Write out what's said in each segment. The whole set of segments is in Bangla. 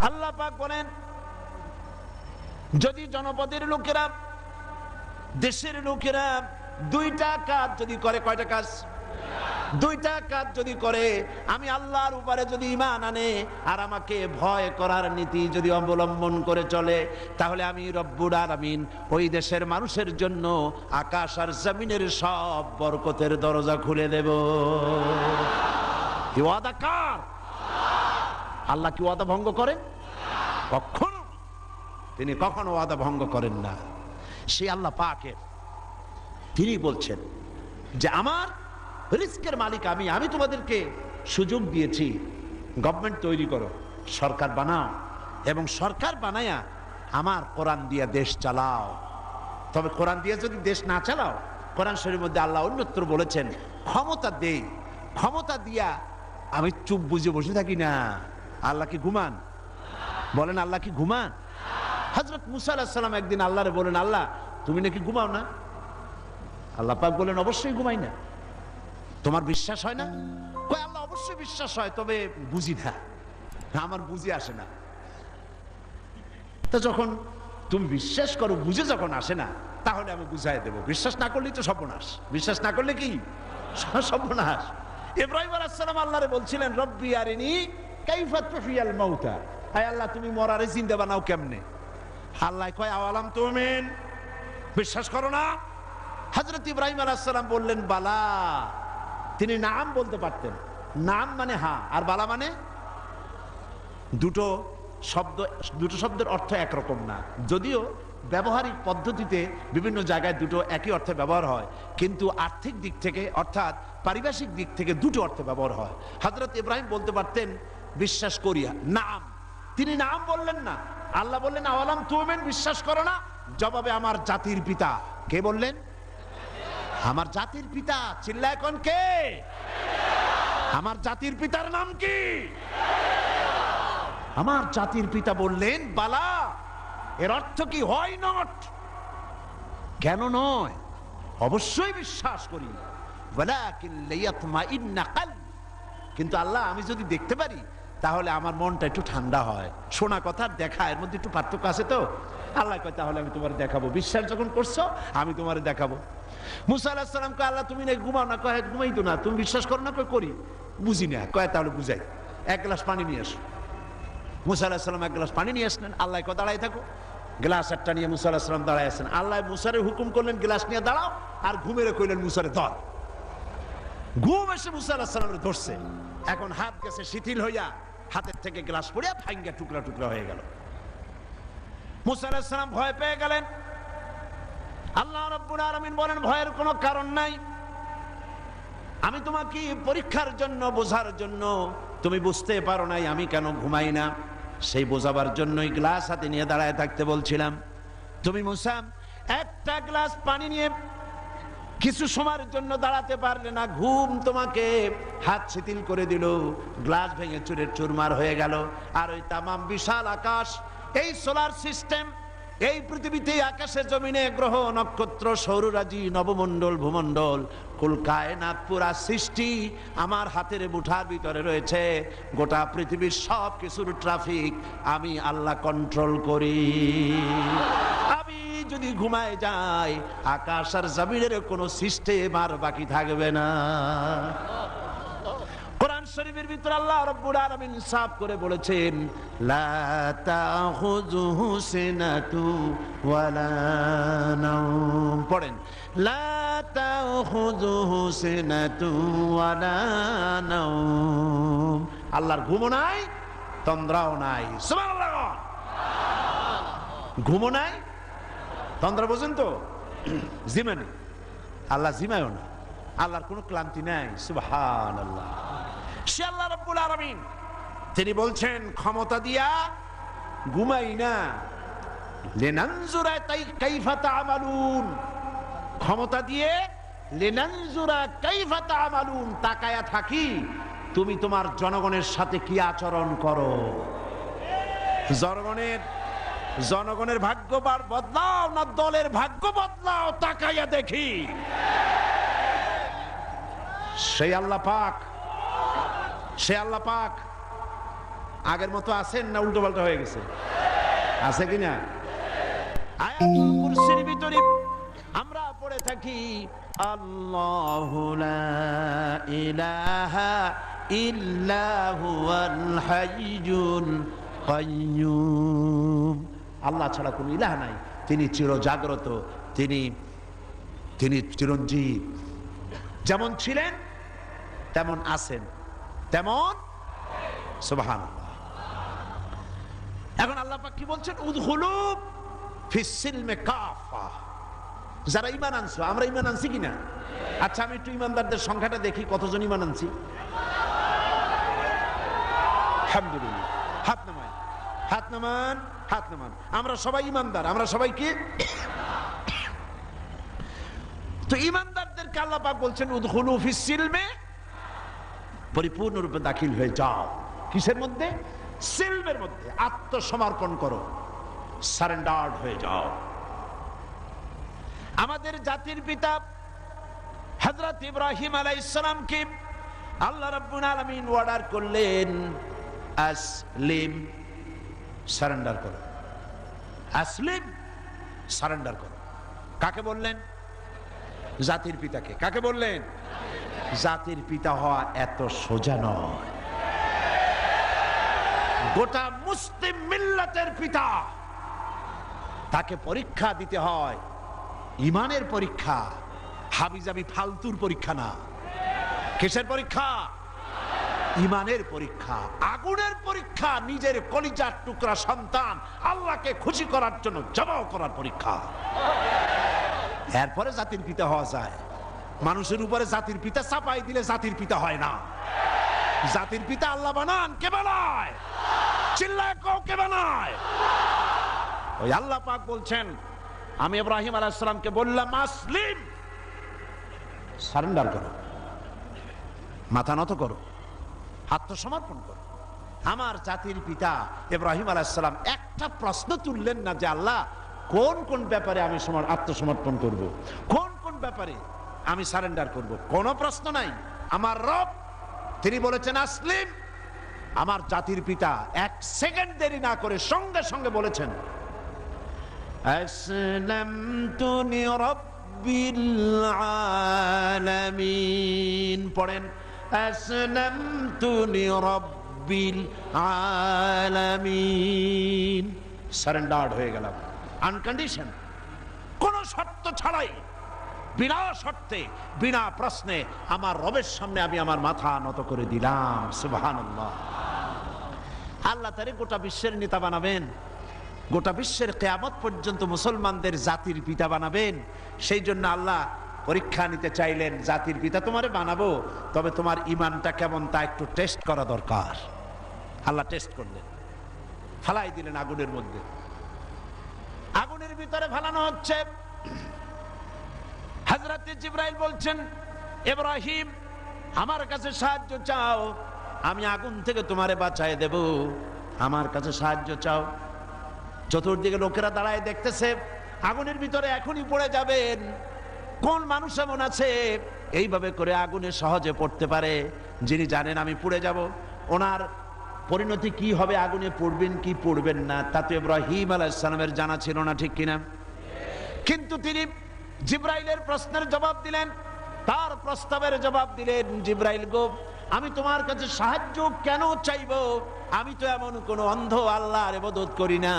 আল্লাহ পাক বলেন, যদি জনপদের লোকেরা, দেশের লোকেরা দুইটা কাজ যদি করে, কয়টা কাজ? দুইটা কাজ যদি করে, আমি আল্লাহর উপরে যদি ঈমান আনে আর আমাকে ভয় করার নীতি যদি অবলম্বন করে চলে, তাহলে আমি রব্বুল আলামিন ওই দেশের মানুষের জন্য আকাশ আর জমিনের সব বরকতের দরজা খুলে দেব। কি ওয়াদা কার? আল্লাহ কি ওয়াদা ভঙ্গ করেন? কখনো, তিনি কখনো ওয়াদা ভঙ্গ করেন না। সেই আল্লাহ পাকের, তিনি বলছেন যে আমার রিস্কের মালিক আমি, আমি তোমাদেরকে সুযোগ দিয়েছি, গভর্নমেন্ট তৈরি করো, সরকার বানাও, এবং সরকার বানায়া আমার কোরআন দিয়ে দেশ চালাও। তবে কোরআন দিয়ে যদি দেশ না চালাও, কোরআন শরীফের মধ্যে আল্লাহ অন্যত্র বলেছেন ক্ষমতা দেই, ক্ষমতা দিয়া আমি চুপ বুঝে বসে থাকি না। আল্লাহ কি ঘুমান? বলেন আল্লাহ কি ঘুমান? হযরত মুসা আলাইহিস সালাম একদিন আল্লাহরে বলেন, আল্লাহ তুমি নাকি ঘুমাও না? আল্লাহ পাক বলেন, অবশ্যই ঘুমাই না। তোমার বিশ্বাস হয় না? কয় আল্লাহ অবশ্যই বিশ্বাস হয়, তবে বুঝি না, আমার বুঝে আসে না। তো যখন তুমি বিশ্বাস করো, বুঝে যখন আসে না, তাহলে আমি বুঝাই দেব। বিশ্বাস না করলেই তো সর্বনাশ। বিশ্বাস না করলে কি সর্বনাশ। ইব্রাহিম আলাইহিস সালাম আল্লাহরে বলছিলেন, রব্বি আরিনি কাইফা তুহিয়াল মাউতা, আয় আল্লাহ তুমি মরারে জিন্দা বানাও কেমনে? আল্লাহ কয় আওয়ালাম তুমিন, বিশ্বাস করো না? হযরত ইব্রাহিম আলাইহিস সালাম বললেন, বালা। তিনি নাম বলতে পারতেন, নাম মানে হ্যাঁ, আর বালা মানে, দুটো শব্দের অর্থ একরকম না। যদিও ব্যবহারিক পদ্ধতিতে বিভিন্ন জায়গায় দুটো একই অর্থে ব্যবহার হয়, কিন্তু আর্থিক দিক থেকে অর্থাৎ পারিভাষিক দিক থেকে দুটো অর্থে ব্যবহার হয়। হযরত ইব্রাহিম বলতে পারতেন বিশ্বাস করিয়া, নাম। তিনি নাম বললেন না। আল্লাহ বললেন আওয়ালাম তুমিন, বিশ্বাস করো না? জবাবে আমার জাতির পিতা কে বললেন? আমার জাতির পিতা। চিল্লায় কোন কে? আমার জাতির পিতার নাম কি? আমার জাতির পিতা বললেন বালা। এর অর্থ কি? হয় নট, কেন নয়, অবশ্যই বিশ্বাস করি। ওয়ালাকিন লিয়াতমাইন্না কলবি, কিন্তু আল্লাহ আমি যদি দেখতে পারি তাহলে আমার মনটা একটু ঠান্ডা হয়। শোনা কথা দেখা, এর মধ্যে একটু পার্থক্য আছে তো। আল্লাহ কয় তাহলে আমি তোমার দেখাবো। বিশ্বাস যখন করছো আমি তোমার দেখাবো। মুসা আলাইহিস সালাম কয় আল্লাহ তুমি নাকি ঘুমাও না? কয় ঘুমাই তো না। তুমি বিশ্বাস করো না? কয় করি। বুঝি না। কয় তাহলে বুঝাই, এক গ্লাস পানি নিয়ে আসো। মুসা আলাইহিস সালাম এক গ্লাস পানি নিয়ে আসলেন। আল্লাহ কয় দাঁড়াই থাকো। গ্লাস একটা নিয়ে মুসা আলাইহিস সালাম দাঁড়ায় আছেন। আল্লাহ মুসারে হুকুম করলেন গ্লাস নিয়ে দাঁড়াও, আর ঘুমেরে কইলেন মুসারে ধর। ঘুম এসে মুসা আলাইহিস সালামের ধরছে। এখন হাত গেছে শিথিল হইয়া, হাতের থেকে গ্লাস পড়িয়া ভাঙ্গা টুকরা টুকরা হয়ে গেল। মুসা আলাইহিস সালাম ভয় পেয়ে গেলেন। আল্লাহ রাব্বুল আলামিন বলেন ভয়ের কোনো কারণ নাই, আমি তোমাকে পরীক্ষার জন্য, বোঝার জন্য, তুমি বুঝতে পারো নাই আমি কেন ঘুমাই না, সেই বোঝাবার জন্যই গ্লাস হাতে নিয়ে দাঁড়ায় থাকতে বলছিলাম। তুমি মুসা একটা গ্লাস পানি নিয়ে কিছু সময়ের জন্য দাঁড়াতে পারলে না, ঘুম তোমাকে হাত শিথিল করে দিল, গ্লাস ভেঙে চুরে চুরমার হয়ে গেল। আর ওই তামাম বিশাল আকাশ, এই সোলার সিস্টেম, এই পৃথিবীতে আকাশে জমিনে গ্রহ নক্ষত্র সৌররাজি নবমণ্ডল ভূমণ্ডল কুল কায়নাত পুরা সৃষ্টি আমার হাতের মুঠার ভিতরে রয়েছে। গোটা পৃথিবীর সব কিছুর ট্রাফিক আমি আল্লাহ কন্ট্রোল করি। আমি যদি ঘুমায় যাই আকাশ আর জমিনের কোনো সিস্টেম আর বাকি থাকবে না। কোরআন শরীফের ভিতর আল্লাহ রাব্বুল আলামিন সাফ করে বলেছেন লা তাখুযুহু সিনাতু ওয়ালা নাওম। পড়েন লা তাখুযুহু সিনাতু ওয়ালা নাওম। আল্লাহর ঘুমও নাই, তন্দ্রাও নাই। সুবহানাল্লাহ। ঘুমও নাই, তন্দ্রা বোঝেন তো? জিমানি। আল্লাহ জিমায়ও না, আল্লাহর কোনো ক্লান্তি নাই। সুবহানাল্লাহ। সে আল্লাহ রাব্বুল আলামিন, তিনি বলছেন ক্ষমতা দিয়া ঘুমাই না, লিনানজুরা কাইফা তা'মালুন। ক্ষমতা দিয়ে লিনানজুরা কাইফা তা'মালুন, তাকায়া থাকি তুমি তোমার জনগণের সাথে কি আচরণ করো। জনগণের ভাগ্য বদলাও না দলের ভাগ্য বদলাও, তাকাইয়া দেখি। সেই আল্লাহ পাক আগের মতো আছেন না উল্টো পাল্টা হয়ে গেছে? আছে কিনা? আয়াতুল কুরসির ভিতরে আমরা পড়ে থাকি আল্লাহু লা ইলাহা ইল্লা হুয়াল হাইয়ুল কাইয়্যুম। আল্লাহ ছাড়া কোনো ইলাহ নাই, তিনি চিরজাগ্রত, তিনি চিরঞ্জীব। যেমন ছিলেন তেমন আছেন, তেমন সুবহানাল্লাহ। এখন আল্লাহ পাক কি বলছেন? উদখুলু ফিস সিলমে কাফা। যারা ঈমান আনছো, আমরা ঈমান আনছি কিনা? আচ্ছা, আমি একটু ঈমানদারদের সংখ্যাটা দেখি, কতজন ঈমান আনছি। আলহামদুলিল্লাহ। হাত নামান, হাত নামান, হাত নামান। আমরা সবাই ঈমানদার, আমরা সবাই কি? তো ঈমানদারদেরকে আল্লাহ পাক বলছেন উদখুলু ফিস সিলমে, পরিপূর্ণরূপে দাখিল হয়ে যাও। কিসের মধ্যে? সিলমের মধ্যে। আত্মসমর্পণ করো, সারেন্ডার্ড হয়ে যাও। আমাদের জাতির পিতা হযরত ইব্রাহিম আলাইহিস সালামকে আল্লাহ রাব্বুল আলামিন অর্ডার করলেন আসলিম, সারেন্ডার করো। আসলিম, সারেন্ডার করো। কাকে বললেন? জাতির পিতাকে। কাকে বললেন? জাতির পিতা হওয়া এত সোজা নয়। গোটা মুসলিম মিল্লাতের পিতা, তাকে পরীক্ষা দিতে হয়, ইমানের পরীক্ষা, হাবিজাবি ফালতুর পরীক্ষা না। কিসের পরীক্ষা? ইমানের পরীক্ষা, আগুনের পরীক্ষা। নিজের কলিজার টুকরা সন্তান আল্লাহকে খুশি করার জন্য জবাব করার পরীক্ষা। এরপরে জাতির পিতা হওয়া যায়। মানুষের উপরে জাতির পিতা চাপাই দিলে জাতির পিতা হয় না। জাতির পিতা আল্লাহ বানান। কে বানায়? চিল্লায় কও, কে বানায়? ওই আল্লাহ পাক বলছেন, আমি ইব্রাহিম আলাইহিস সালামকে বললাম আসলিম, সারেন্ডার করো, মাথা নত করো, আত্মসমর্পণ করো। আমার জাতির পিতা ইব্রাহিম আলাইহিস সালাম একটা প্রশ্ন তুললেন না যে আল্লাহ কোন কোন ব্যাপারে আমি আত্মসমর্পণ করব, কোন কোন ব্যাপারে আমি সারেন্ডার করব, কোনো প্রশ্ন নাই। আমার রব তিনি বলেছেন আসলিম। আমার জাতির পিতা এক সেকেন্ড দেরি না করে সঙ্গে সঙ্গে বলেছেন আসলামতু লিরাব্বিল আলামিন। পড়েন আসলামতু লিরাব্বিল আলামিন। সারেন্ডার্ড হয়ে গেলাম, আনকন্ডিশন, কোন শর্ত ছাড়াই, বিনা শর্তে, বিনা প্রশ্নে আমার রবের সামনে আমি আমার মাথা নত করে দিলাম। সুবহানাল্লাহ। আল্লাহ তারে গোটা বিশ্বের নেতা বানাবেন, গোটা বিশ্বের কিয়ামত পর্যন্ত মুসলমানদের জাতির পিতা বানাবেন। সেই জন্য আল্লাহ পরীক্ষা নিতে চাইলেন, জাতির পিতা তোমারে বানাবো, তবে তোমার ইমানটা কেমন তা একটু টেস্ট করা দরকার। আল্লাহ টেস্ট করলেন, ফালাই দিলেন আগুনের মধ্যে। আগুনের ভিতরে ফালানো হচ্ছে। হযরত জিবরাইল বলছেন ইব্রাহিম আমার কাছে সাহায্য চাও, আমি আগুন থেকে তোমারে বাঁচায় দেব, আমার কাছে সাহায্য চাও। চতুর্দিকে লোকেরা দাঁড়ায় দেখতেছে, আগুনের ভিতরে এখনই পড়ে যাবেন। কোন মানুষ এমন আছে এইভাবে করে আগুনে সহজে পড়তে পারে, যিনি জানেন আমি পুড়ে যাব, ওনার পরিণতি কি হবে, আগুনে পড়বেন কি পড়বেন না, তা তো ইব্রাহিম আলাইহিস সালামের জানা ছিল না, ঠিক কিনা? কিন্তু তিনি জিবরাইলের প্রশ্নের জবাব দিলেন, তার প্রস্তাবের জবাব দিলেন। জিবরাইল গো, আমি তোমার কাছে সাহায্য কেন চাইব? আমি তো এমন কোন অন্ধ আল্লাহর ইবাদত করি না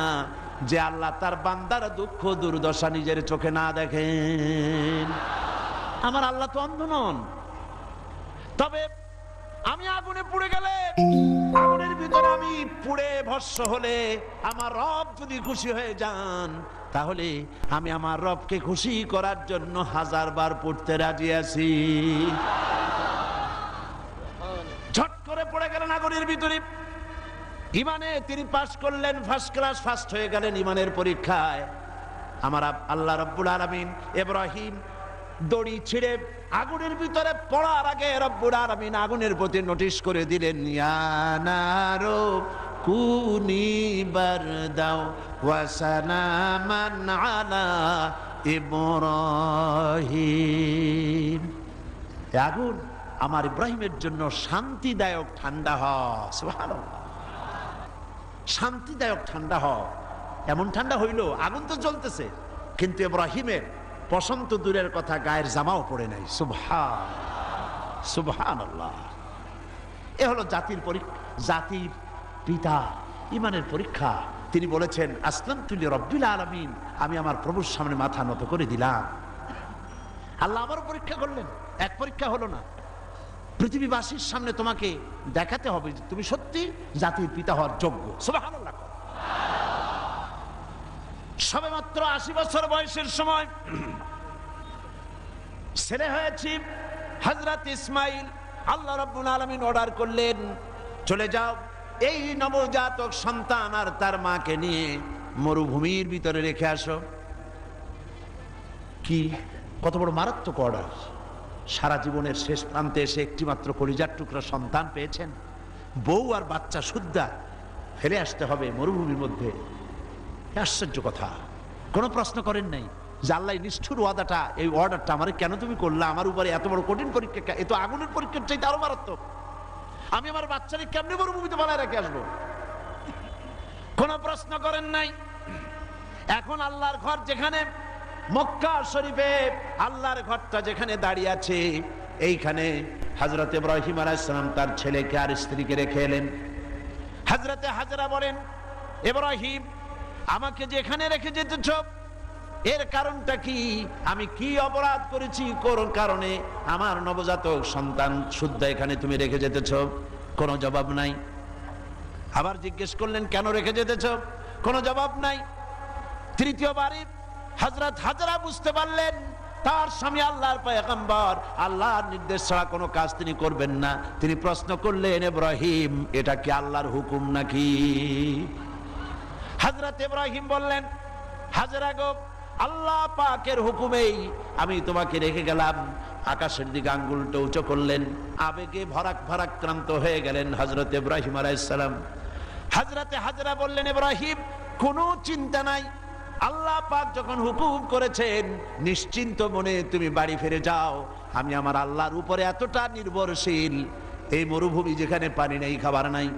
যে আল্লাহ তার বান্দার দুঃখ দুর্দশা নিজের চোখে না দেখেন। আমার আল্লাহ তো অন্ধ নন। তবে আমি আগুনে পুড়ে গেলে, আগুনের ভিতরে আমি পুড়ে ভস্ম হলে আমার রব যদি খুশি হয়ে যান, তাহলে আমি আমার রবকে খুশি করার জন্য 1000 বার পড়তে রাজি আছি। ঝট করে পড়ে গেলেন আগুনের ভিতরে। ইমানে তিনি পাস করলেন, ফার্স্ট ক্লাস, ফার্স্ট হয়ে গেলেন ইমানের পরীক্ষায়। আমার আল্লাহ রাব্বুল আলামিন ইব্রাহিম দড়ি ছিঁড়ে আগুনের ভিতরে পড়ার আগে রব্বুল আলামিন আগুনের প্রতি নোটিশ করে দিলেন, ইয়া নারু কুনি বারদাও ওয়া সালামান আলা ইব্রাহিম। আগুন আমার ইব্রাহিমের জন্য শান্তিদায়ক ঠান্ডা হয়। সুবহানাল্লাহ। শান্তিদায়ক ঠান্ডা হও। এমন ঠান্ডা হইল, আগুন তো জ্বলতেছে, কিন্তু ইব্রাহিমের পছন্দ দূরের কথা, গায়ের জামাও পড়ে নাই। সুবহানাল্লাহ। এ হলো জাতির পিতা, ইমানের পরীক্ষা। তিনি বলেছেন আসলামতু লিরাব্বিল আলামিন, আমি আমার প্রভুর সামনে মাথা নত করে দিলাম। আল্লাহ আবার পরীক্ষা করলেন, এক পরীক্ষা হলো না, পৃথিবীবাসীর সামনে তোমাকে দেখাতে হবে যে তুমি সত্যি জাতির পিতা হওয়ার যোগ্য। সুবহানাল্লাহ। সবেমাত্র 80 বছর বয়সের সময় ছেলে হয়েছে হযরত ইসমাইল। আল্লাহ রাব্বুল আলামিন অর্ডার করলেন, চলে যাও, এই নবজাতক সন্তান আর তার মাকে নিয়ে মরুভূমির ভিতরে রেখে আসো। কি কত বড় মারাত্মক অর্ডার! সারা জীবনের শেষ প্রান্তে এসে একটি মাত্র কলিজার টুকরা সন্তান পেয়েছেন, বউ আর বাচ্চা সুদ্ধা ফেলে আসতে হবে মরুভূমির মধ্যে। আশ্চর্য কথা। কোনো প্রশ্ন করেন নাই যে আল্লাহ নিষ্ঠুর ওয়াদাটা, এই অর্ডারটা আমার কেন তুমি করলা? আমার উপরে এত বড় কঠিন পরীক্ষা, এ তো আগুনের পরীক্ষার চাইতে আরো মারাত্মক। আমি আমার বাচ্চাকে কেমনি মরুভূমিতে বানায় রেখে আসবো? কোনো প্রশ্ন করেন নাই। এখন আল্লাহর ঘর যেখানে, মক্কা শরীফে আল্লাহর ঘরটা যেখানে দাঁড়িয়ে আছে, এইখানে হযরত ইব্রাহিম আলাইহিস সালাম তার ছেলেকে আর স্ত্রীকে রেখে এলেন। হযরতে হাজরা বলেন, ইব্রাহিম আমাকে যেখানে রেখে যেতেছ, এর কারণটা কি? আমি কি অপরাধ করেছি কোন কারণে আমার নবজাতক সন্তান শুদ্ধ এখানে তুমি রেখে যেতেছ? কোনো জবাব নাই। আবার জিজ্ঞেস করলেন, কেন রেখে যেতেছ? কোনো জবাব নাই। তৃতীয়বারে হযরত হাজরা বুঝতে পারলেন তার স্বামী আল্লাহর পয়গম্বর, আল্লাহর নির্দেশ ছাড়া কোনো কাজ তিনি করবেন না। তিনি প্রশ্ন করলেন, ইব্রাহিম এটা কি আল্লাহর হুকুম নাকি? হযরত ইব্রাহিম বললেন, হাজরা গো, আল্লাহ পাকের হুকুমেই আমি তোমাকে রেখে গেলাম। আকাশের দিকে আঙ্গুলটা উঁচু করলেন, আবেগে ভারাক্রান্ত হয়ে গেলেন হযরত ইব্রাহিম আলাইহিস সালাম। হযরতে হাজরা বললেন, ইব্রাহিম কোনো চিন্তা নাই, আল্লাহ পাক যখন হুকুম করেছেন নিশ্চিন্ত মনে তুমি বাড়ি ফিরে যাও। আমি আমার আল্লাহর উপরে এতটা নির্ভরশীল, এই মরুভূমি যেখানে পানি নাই, খাবার নাই,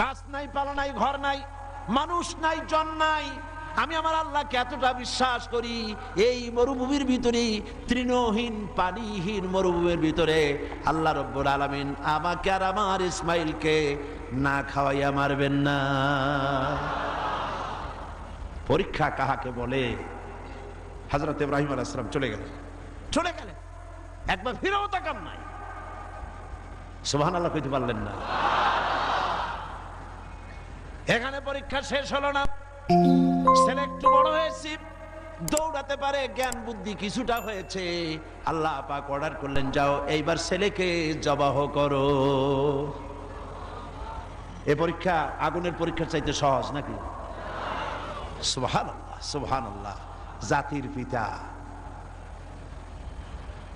গাছ নাই, পালা নাই, ঘর নাই, মানুষ নাই, জন নাই, আমি আমার আল্লাহকে এতটা বিশ্বাস করি, এই মরুভূমির ভিতরে, তৃণহীন পানিহীন মরুভূমির ভিতরে আল্লাহ রব্বুল আলামিন আমাকে আর আমার ইসমাইলকে না খাওয়াইয়া মারবেন না। পরীক্ষা কাহাকে বলে? হযরত ইব্রাহিম আলাইহিস সালাম চলে গেলেন, একবার ফিরেও তাকান নাই। সুবহানাল্লাহ কইতে পারলেন না। এখানে পরীক্ষা শেষ হলো না। ছেলে একটু বড় হয়েছে, দৌড়াতে পারে, জ্ঞান বুদ্ধি কিছুটা হয়েছে। আল্লাহ পাক অর্ডার করলেন, যাও এইবার ছেলেকে জবাহ করো। এই পরীক্ষা আগুনের পরীক্ষার চাইতে সহজ নাকি? সুবহানাল্লাহ, সুবহানাল্লাহ। জাতির পিতা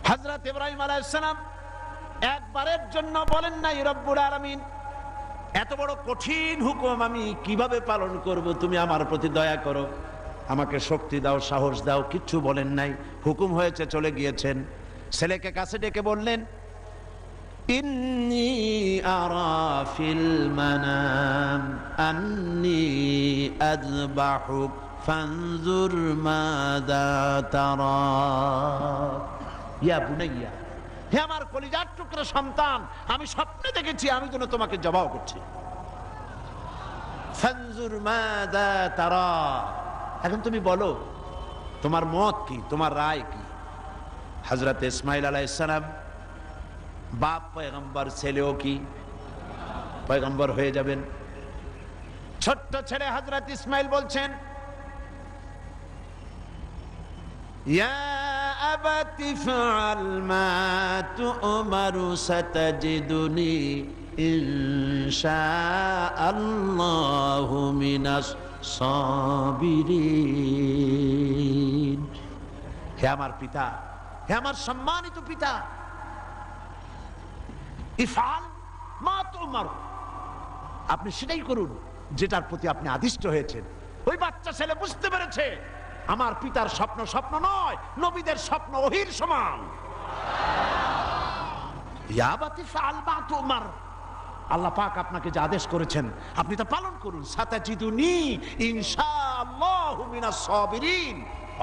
হযরত ইব্রাহিম আলাইহিস সালাম একবারের জন্য বলেন নাই, রব্বুল আলামিন এত বড় কঠিন হুকুম আমি কিভাবে পালন করব, তুমি আমার প্রতি দয়া করো, আমাকে শক্তি দাও, সাহস দাও। কিচ্ছু বলেন নাই, হুকুম হয়েছে, চলে গিয়েছেন। ছেলেকে কাছে ডেকে বললেন, ইন্নী আরা ফিল মানাম আন্নী আযবাহুক ফানজুর মাযা তারা। ইয়া বুনাইয়া, হে আমার কলিজার টুকরা সন্তান, আমি স্বপ্নে দেখেছি আমি যেন তোমাকে জবাহ করছি। ফানজুর মাযা তারা, এখন তুমি বলো তোমার মত কি, তোমার রায় কি? হযরত ইসমাইল আলাইহিস সালাম বাপ পয়গম্বর, ছেলেও কি পয়গম্বর হয়ে যাবেন। ছোট্ট ছেলে হযরত ইসমাইল বলছেন, ইয়া আবাতি ফাআল মা তু'মারু সাতাজিদুনি ইনশাআল্লাহু মিনাস সাবিরিন। হে আমার পিতা, হে আমার সম্মানিত পিতা, ইফআল মা তু'মারু, আপনি সেটাই করুন যেটার প্রতি আপনি আদিষ্ট হয়েছেন। ওই বাচ্চা ছেলে বুঝতে পেরেছে আমার পিতার স্বপ্ন স্বপ্ন নয়, নবীদের স্বপ্ন ওহীর সমান। ইয়া আবাতি ফাআল মা তু'মার, আল্লাহ পাক আপনাকে যে আদেশ করেছেন আপনি তা পালন করুন। সাতাজিদুনি ইনশাআল্লাহু মিনাস সাবিরিন,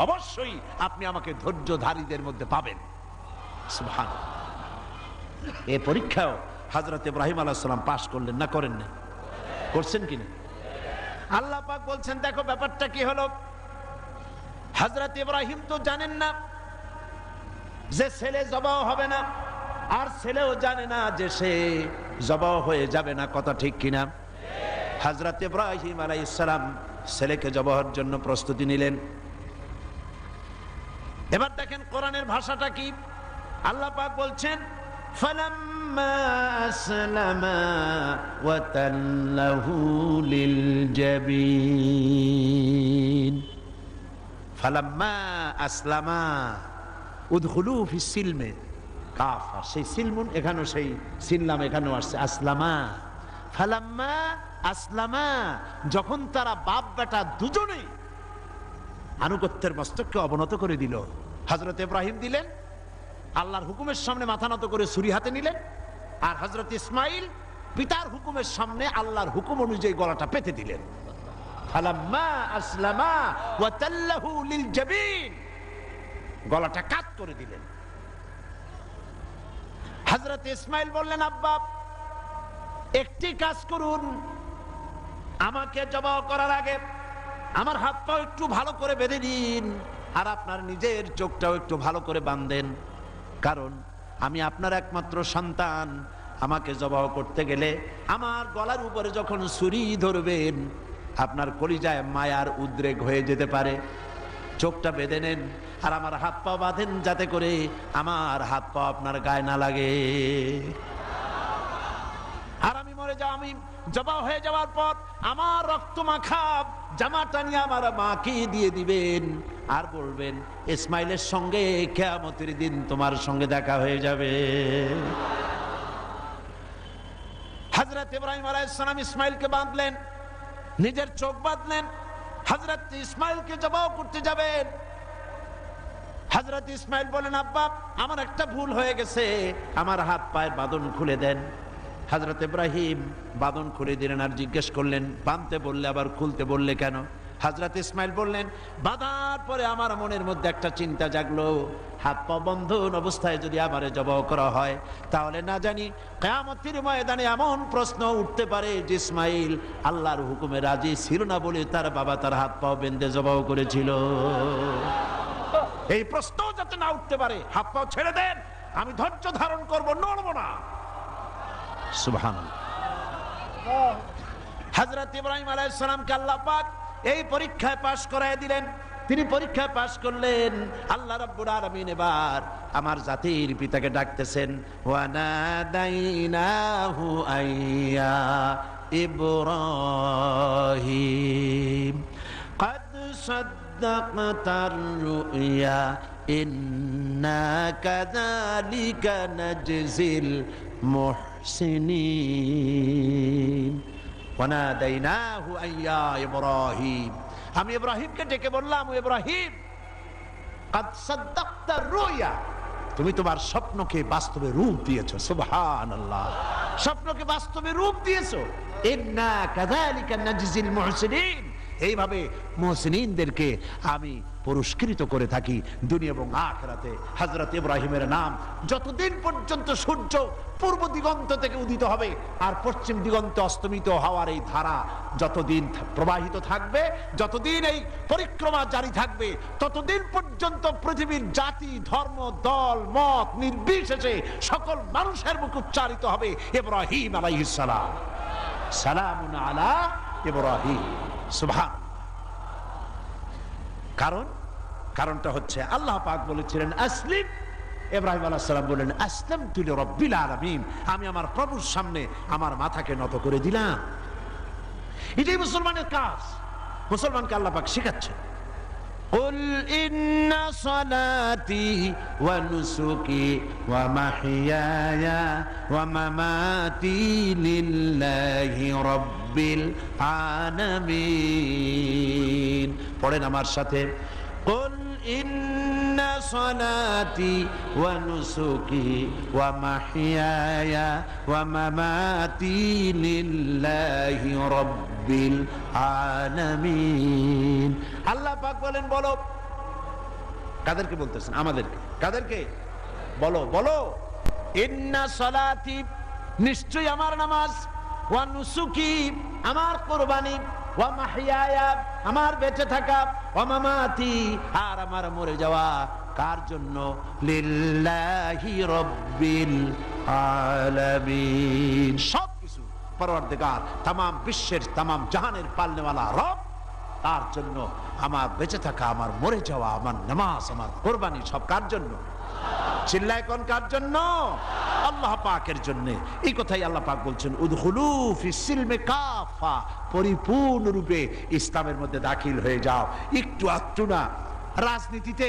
অবশ্যই আপনি আমাকে ধৈর্যধারীদের মধ্যে পাবেন। সুবহানাল্লাহ। এই পরীক্ষাও হযরত ইব্রাহিম আলাইহিস সালাম পাশ করলেন না করেন না? করছেন কিনা? আল্লাহ পাক বলছেন দেখো ব্যাপারটা কি হলো। হযরত ইব্রাহিম তো জানেন না যে ছেলে জবাহ হবে না, আর ছেলেও জানে না যে সে জবাহ হয়ে যাবে না, কথা ঠিক কিনা? হযরত ইব্রাহিম আলাইহিস সালাম ছেলেকে জবাহের জন্য প্রস্তুতি নিলেন। এবার দেখেন কোরআনের ভাষাটা কি। আল্লাহ পাক বলছেন ফালাম্মা আসলামা ওয়া তাল্লাহু লিল জাবিন। ফালাম্মা আসলামা উদখুলু ফিস সিলমে কাফা, সেই সিলমুন এখানেও সেই সিললাম এখানেও আসছে আসলামা। ফালাম্মা আসলামা, যখন তারা বাপ বেটা দুজনেই আনুগত্যের মস্তককে অবনত করে দিল। হযরত ইব্রাহিম দিলেন, আল্লাহর হুকুমের সামনে মাথা নত করে ছুরি হাতে নিলেন, আর হযরত ইসমাইল পিতার হুকুমের সামনে আল্লাহর হুকুম অনুযায়ী গলাটা পেতে দিলেন। ফালাম্মা আসলামা ওয়া তাল্লাহু লিল জাবিন, গলাটা কাট করে দিলেন। হযরত ইসমাইল বললেন আব্বা একটি কাজ করুন, আমাকে জবাহ করার আগে আমার হাত পা একটু ভালো করে বেঁধে দিন, আর আপনার নিজের চোখটাও একটু ভালো করে বাঁধেন, কারণ আমি আপনার একমাত্র সন্তান। আমাকে জবাহ করতে গেলে আমার গলার উপরে যখন ছুরি ধরবেন আপনার কলিজায় মায়ার উদ্রেক হয়ে যেতে পারে। চোখটা বেঁধে নেন আর আমার হাত পা বাঁধেন, যাতে করে আমার হাত পা আপনার গায়ে না লাগে। আর আমি মরে যাও, আমি জবাহ হয়ে যাওয়ার পর আমার রক্ত মাখা জামাটা নিয়ে আমার মাকে দিয়ে দিবেন, আর বলবেন ইসমাইলের সঙ্গে কিয়ামতের দিন তোমার সঙ্গে দেখা হয়ে যাবে। হযরত ইব্রাহিম আলাইহিস সালাম ইসমাইলকে বাঁধলেন, নিজের চোখ বাঁধলেন, হযরত ইসমাইলকে জবাহ করতে যাবেন। হযরত ইসমাইল বলেন আব্বা আমার একটা ভুল হয়ে গেছে, আমার হাত পায়ের বাঁধন খুলে দেন। হযরত ইব্রাহিম বাঁধন খুলে দিলেন, আর জিজ্ঞেস করলেন বাঁধতে বললে আবার খুলতে বললে কেন? হযরত ইসমাইল বললেন বাঁধার পরে আমার মনের মধ্যে একটা চিন্তা জাগলো, হাত পা বন্ধন অবস্থায় যদি আমারে জবাহ করা হয় তাহলে না জানি কিয়ামতের ময়দানে এমন প্রশ্ন উঠতে পারে যে ইসমাইল আল্লাহর হুকুমে রাজি ছিল না বলে তার বাবা তার হাত পা বেঁধে জবাহ করেছিল। এই প্রশ্ন যাতে না উঠতে পারে হাত পা ছেড়ে দেন, আমি ধৈর্য ধারণ করব, নড়ব না। সুবহানাল্লাহ। হযরত ইব্রাহিম আলাইহিস সালামকে আল্লাহ পাক এই পরীক্ষায় পাশ করায় দিলেন। তিনি পরীক্ষায় পাশ করলেন। আল্লাহ রাব্বুল আলামিন এবার আমার জাতির পিতাকে ডাকতেছেন, ওয়া নাদাইনাহু আইয়া ইব্রাহিম قد صدقت الرؤيا إنا كذلك نجزي المحسنين وناديناه أن يا إبراهيم আমি ইব্রাহিমকে ডেকে বললাম, ও ইব্রাহিম قد صدقت الرؤيا, তুমি তোমার স্বপ্নকে বাস্তবে রূপ দিয়েছো। সুবহানাল্লাহ, স্বপ্নকে বাস্তবে রূপ দিয়েছো। ইন্না কাযালিকা নাজজিল মুহসিনিন, এইভাবে মুহসিনিনদেরকে আমি পুরস্কৃত করে থাকি দুনিয়া এবং আখিরাতে। হযরত ইব্রাহিমের নাম যতদিন পর্যন্ত সূর্য পূর্ব দিগন্ত থেকে উদিত হবে আর পশ্চিম দিগন্তে অস্তমিত হওয়ার এই ধারা যতদিন প্রবাহিত থাকবে, যতদিন এই পরিক্রমা জারি থাকবে, ততদিন পর্যন্ত পৃথিবীর জাতি ধর্ম দল মত নির্বিশেষে সকল মানুষের মুখে উচ্চারিত হবে ইব্রাহিম আলাইহিস সালাম, সালামুন আলা ইব্রাহিম। সুবহান। কারণটা হচ্ছে আল্লাহ পাক বলেছিলেন আসলিম, ইব্রাহিম আলাইহিস সালাম বলেন আসলামতু লিরাব্বিল আলামিন, আমি আমার প্রভুর সামনে আমার মাথাকে নত করে দিলাম। এটাই মুসলমানের কাজ, মুসলমানকে আল্লাহ পাক শেখাচ্ছেন। قل إن صلاتي ونسكي ومحياي ومماتي لله رب العالمين। পড়েন আমার সাথে, قل إن সলাতি ওয়া নুসুকি ওয়া মাহইয়ায়া ওয়া মামাতি লিল্লাহি রাব্বিল আলামিন। আল্লাহ পাক বলেন, বলো। কাদেরকে বলতেছেন? আমাদেরকে। কাদেরকে? বলো বলো। ইন্না সলাতি, নিশ্চয়ই আমার নামাজ, ওয়া নুসুকি, আমার কুরবানি, ওয়া মাহইয়ায়া, আমার বেঁচে থাকা, ওয়া মামাতি, আর আমার মরে যাওয়া, কার জন্য? লিল্লাহি রাব্বিল আলামিন। সব কিছু পরওয়ারদিগার, তামাম বিশ্বের, তামাম জাহানের পালনেওয়ালা রব, তার জন্য আমার বেঁচে থাকা, আমার মরে যাওয়া, আমার নামাজ, আমার কুরবানি, সব কার জন্য? চিল্লায় কোন কার জন্য? আল্লাহ পাকের জন্য। এই কথাই আল্লাহ পাক বলছেন, উদখুলু ফিস সিলমি কাফা, পরিপূর্ণরূপে ইসলামের মধ্যে দাখিল হয়ে যাও। একটু আধটু না। রাজনীতিতে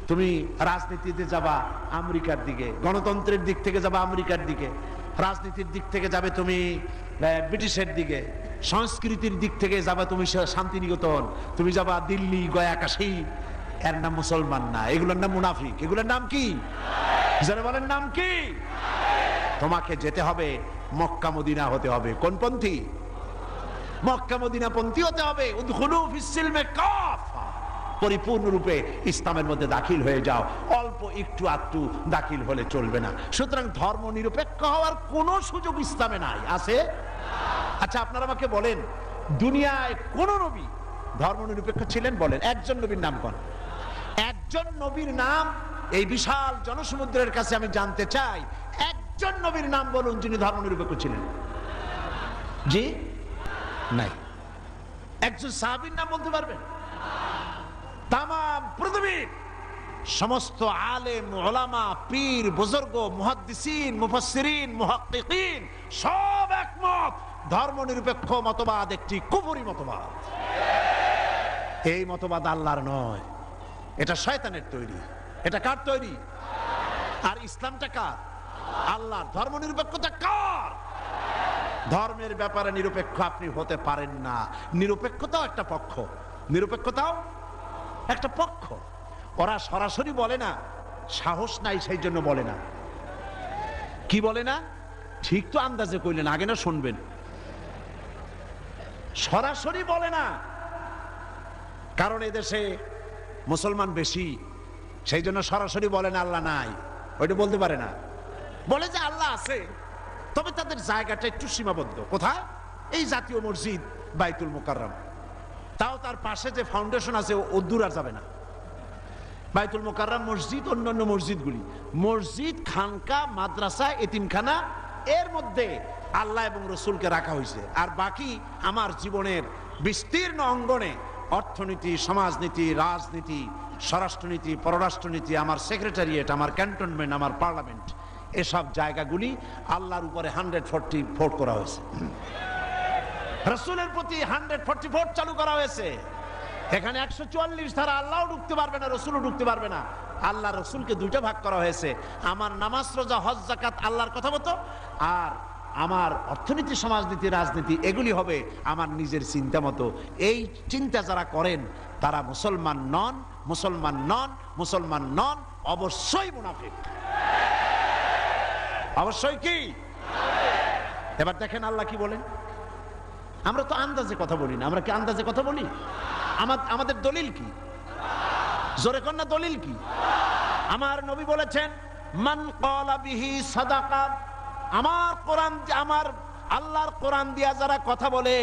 তুমি রাজনীতিতে যাবা আমেরিকার দিকে, গণতন্ত্রের দিক থেকে যাবা আমেরিকার দিকে, রাজনীতির দিক থেকে যাবে তুমি ব্রিটিশের দিকে, সংস্কৃতির দিক থেকে যাবা তুমি শান্তিনিকেতন, তুমি যাবা দিল্লি, গয়া, কাশী। এর নাম মুসলমান না, এগুলোর নাম মুনাফিক। এগুলোর নাম কি? যারা বলেন নাম কি? তোমাকে যেতে হবে মক্কা মদিনা হতে হবে। কোন পন্থী? মক্কা মদিনা পন্থী হতে হবে। উদখুলু ফিস সিলমি কাফা, পরিপূর্ণরূপে ইসলামের মধ্যে দাখিল হয়ে যাও। অল্প একটু আধটু দাখিল হলে চলবে না। সুতরাং ধর্ম নিরপেক্ষ হওয়ার কোনো সুযোগ ইসলামে নাই। আছে? আচ্ছা, আপনারা আমাকে বলেন, দুনিয়ায় কোন নবী ধর্ম নিরপেক্ষ ছিলেন? বলেন একজন নবীর নাম কোন? একজন নবীর নাম এই বিশাল জনসমুদ্রের কাছে আমি জানতে চাই। একজন নবীর নাম বলুন যিনি ধর্ম নিরপেক্ষ ছিলেন। জি নাই। একজন সাহাবীর নাম বলতে পারবেন? তামাম পৃথিবীর সমস্ত আলেম, উলামা, পীর, বুজুর্গ, মুহাদ্দিসিন, মুফাসসিরিন, মুহাক্কিকিন সব একমত, ধর্ম নিরপেক্ষ মতবাদ একটি কুফরি মতবাদ। এই মতবাদ আল্লাহর নয়, এটা শয়তানের তৈরি। এটা কার তৈরি? আর ইসলামটা কার? আল্লাহর। ধর্ম নিরপেক্ষতা কার? ধর্মের ব্যাপারে নিরপেক্ষ আপনি হতে পারেন না। নিরপেক্ষতাও একটা পক্ষ, নিরপেক্ষতাও একটা পক্ষ। ওরা সরাসরি বলে না, সাহস নাই সেই জন্য বলে না। কি বলে না? ঠিক তো আন্দাজে কইলেন, আগে না শুনবেন। সরাসরি বলে না, কারণ এদেশে মুসলমান বেশি, সেই জন্য সরাসরি বলে না আল্লাহ নাই। ওইটা বলতে পারে না। বলে যে আল্লাহ আছে, তবে তাদের জায়গাটা একটু সীমাবদ্ধ। কোথায়? এই জাতীয় মসজিদ বাইতুল মুকাররম, তাও তার পাশে যে ফাউন্ডেশন আছে ও দূর আর যাবে না। বাইতুল মুকাররম মসজিদ, অন্যান্য মসজিদগুলি, মসজিদ, খানকা, মাদ্রাসা, এতিমখানা, এর মধ্যে আল্লাহ এবং রসুলকে রাখা হয়েছে। আর বাকি আমার জীবনের বিস্তীর্ণ অঙ্গনে অর্থনীতি, সমাজনীতি, রাজনীতি, স্বরাষ্ট্রনীতি, পররাষ্ট্রনীতি, আমার সেক্রেটারিয়েট, আমার ক্যান্টনমেন্ট, আমার পার্লামেন্ট, এসব জায়গাগুলি আল্লাহর উপরে 144 করা হয়েছে। রসুলের প্রতি 144 চালু করা হয়েছে। এখানে 144 ধারা, আল্লাহও ঢুকতে পারবে না, রসুলও ঢুকতে পারবে না। আল্লাহ রসুলকে দুইটা ভাগ করা হয়েছে। আমার নামাজ, রোজা, হজ, যাকাত আল্লাহর কথা মতো, আর আমার অর্থনীতি, সমাজনীতি, রাজনীতি এগুলি হবে আমার নিজের চিন্তা মতো। এই চিন্তা যারা করেন তারা মুসলমান নন, মুসলমান নন, মুসলমান নন, অবশ্যই মুনাফিক। অবশ্যই কি? এবার দেখেন আল্লাহ কি বলেন। আমরা তো আন্দাজে কথা বলি না। আমরা কি আন্দাজে কথা বলি? আমাদের দলিল কি? জোরে কন্যা দলিল কি? আমার নবী বলেছেন, মান ক্বালা বিহি সাদাকা, আমার কোরআন, আমার আল্লাহর কোরআন দিয়া যারা কথা বলে,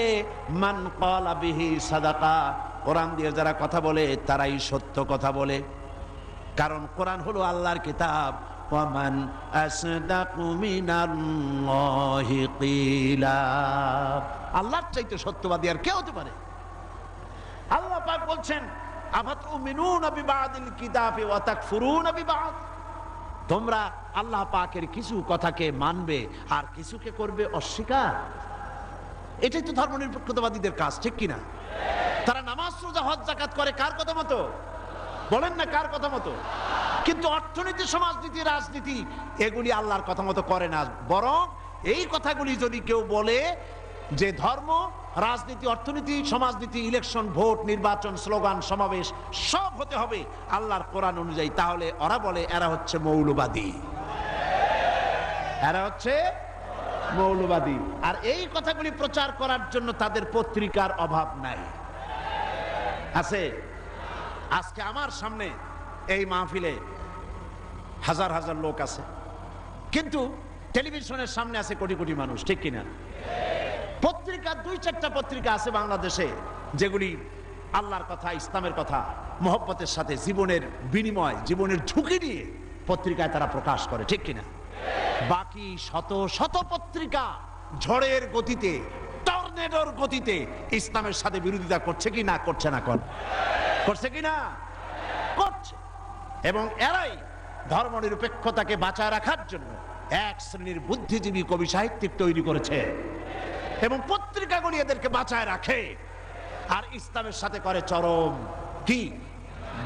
মান ক্বালা বিহি সাদাকা, কোরআন দিয়ে যারা কথা বলে তারাই সত্য কথা বলে। কারণ কোরআন হলো আল্লাহর কিতাব। ওয়ামান আসদাকু মিনাল্লাহি কিলা, আল্লাহর চাইতে সত্যবাদী আর কে হতে পারে? আল্লাহ পাক বলছেন, আফাতুমিনুনা বিবাদিল কিতাবি ওয়া তাকফুরুনা বিবাদ, তোমরা আল্লাহ পাকের কিছু কথাকে মানবে আর কিছুকে করবে অস্বীকার। এটাই তো ধর্মনিরপেক্ষতাবাদীদের কাজ, ঠিক কিনা? তারা নামাজ, রোজা, হজ, যাকাত করে কার কথা মতো? বলেন না কার কথা মতো? কিন্তু অর্থনীতি, সমাজনীতি, রাজনীতি এগুলি আল্লাহর কথা মতো করে না। বরং এই কথাগুলি যদি কেউ বলে যে ধর্ম রাজনীতি, অর্থনীতি, সমাজনীতি, ইলেকশন, ভোট, নির্বাচন, স্লোগান, সমাবেশ সব হতে হবে আল্লাহর কোরআন অনুযায়ী। তাহলে ওরা বলে এরা হচ্ছে মৌলবাদী, এরা হচ্ছে মৌলবাদী। আর এই কথাগুলি প্রচার করার জন্য তাদের পত্রিকার অভাব নাই, আছে। আজকে আমার সামনে এই মাহফিলে হাজার হাজার লোক আছে, কিন্তু টেলিভিশনের সামনে আছে কোটি কোটি মানুষ, ঠিক কিনা? পত্রিকা, 2-4টা পত্রিকা আছে বাংলাদেশে যেগুলি আল্লাহর কথা, ইসলামের কথা মহব্বতের সাথে জীবনের বিনিময়, জীবনের ঝুঁকি নিয়ে পত্রিকায় তারা প্রকাশ করে, ঠিক কিনা? বাকি শত শত পত্রিকা ঝড়ের গতিতে, টর্নেডোর গতিতে ইসলামের সাথে বিরোধিতা করছে কি না? করছে না? করছে কি না? করছে। এবং এরাই ধর্মনিরপেক্ষতাকে বাঁচায় রাখার জন্য এক শ্রেণীর বুদ্ধিজীবী কবি সাহিত্যিক তৈরি করেছে এবং পত্রিকাগুলি এদেরকে বাঁচায় রাখে, আর ইসলামের সাথে করে চরম কি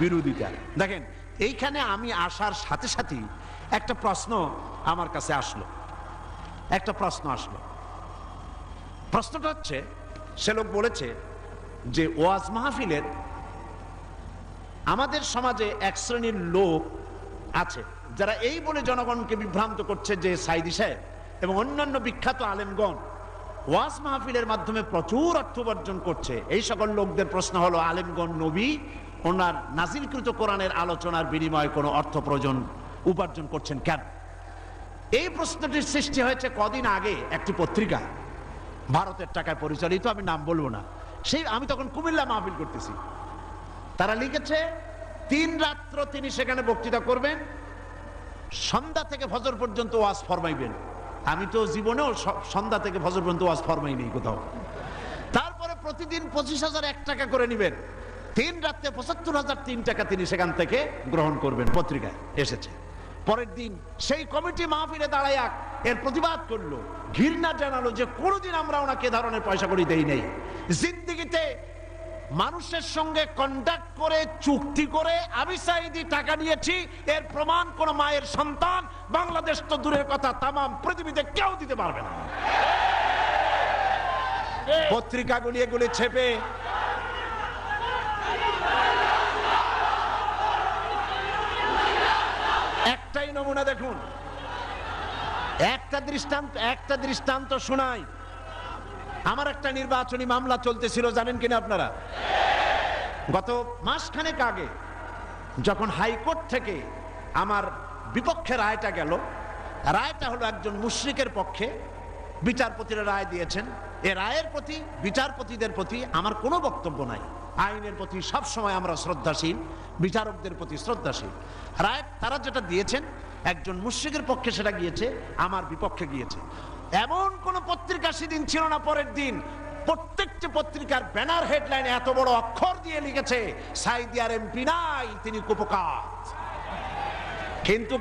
বিরোধিতা। দেখেন, এইখানে আমি আসার সাথে সাথেই একটা প্রশ্ন আমার কাছে আসলো, একটা প্রশ্ন আসলো। প্রশ্নটা হচ্ছে, সে লোক বলেছে যে ওয়াজ মাহফিলের আমাদের সমাজে এক শ্রেণীর লোক আছে যারা এই বলে জনগণকে বিভ্রান্ত করছে যে সাইদি সাহেব এবং অন্যান্য বিখ্যাত আলেমগণ ওয়াজ মাহফিলের মাধ্যমে প্রচুর অর্থ উপার্জন করছে। এই সকল লোকদের প্রশ্ন হলো, আলেমগণ নবী ওনার নাজিলকৃত কোরআনের আলোচনার বিনিময়ে কোনো অর্থ উপার্জন করছেন কেন? এই প্রশ্নটির সৃষ্টি হয়েছে কদিন আগে একটি পত্রিকা, ভারতের টাকায় পরিচালিত, আমি নাম বলবো না। আমি তখন কুমিল্লা মাহফিল করতেছি। তারা লিখেছে 3 রাত্র তিনি সেখানে বক্তৃতা করবেন, সন্ধ্যা থেকে ফজর পর্যন্ত ওয়াজ ফরমাইবেন। আমি তো জীবনেও সন্ধ্যা থেকে ফজর পর্যন্ত ওয়াজ ফরমাই নেই কোথাও। তারপরে প্রতিদিন 25,001 টাকা করে নেবেন, 3 রাত্রে 75,003 টাকা তিনি সেখান থেকে গ্রহণ করবেন, পত্রিকায় এসেছে। পরের দিন সেই কমিটি মাহফিলে দাঁড়ায় এর প্রতিবাদ করলো, ঘৃণা জানালো যে কোনোদিন আমরা ওনাকে ধরনের পয়সা করি দেই নাই। জিন্দেগিতে মানুষের সঙ্গে কন্ট্যাক্ট করে, চুক্তি করে আমি সাইদি টাকা নিয়েছি, এর প্রমাণ কোন মায়ের সন্তান, বাংলাদেশ তো দূরের কথা, তামাম পৃথিবীতে কেউ দিতে পারবে না। পত্রিকাগুলি এগুলি ছেপে একটাই নমুনা দেখুন, একটা দৃষ্টান্ত শোনাই। আমার একটা নির্বাচনী মামলা চলতেছিল, জানেন কিনা আপনারা? গত মাসখানেক আগে যখন হাইকোর্ট থেকে আমার বিপক্ষে রায়টা গেল, রায়টা হলো একজন মুশরিকের পক্ষে, বিচারপতিরা রায় দিয়েছেন। এ রায়ের প্রতি, বিচারপতিদের প্রতি আমার কোনো বক্তব্য নাই। আইনের প্রতি সব সময় আমরা শ্রদ্ধাশীল, বিচারকদের প্রতি শ্রদ্ধাশীল। রায় তারা যেটা দিয়েছেন, একজন মুশরিকের পক্ষে সেটা গিয়েছে, আমার বিপক্ষে গিয়েছে। এমন কোন পত্রিকা সেদিন ছিল না, পরের দিন প্রত্যেকটি পত্রিকার ব্যানার হেডলাইনে এত বড় অক্ষর দিয়ে লিখেছে, সাইদি আর এমপি নাই, তিনি কুপকাত। কিন্তু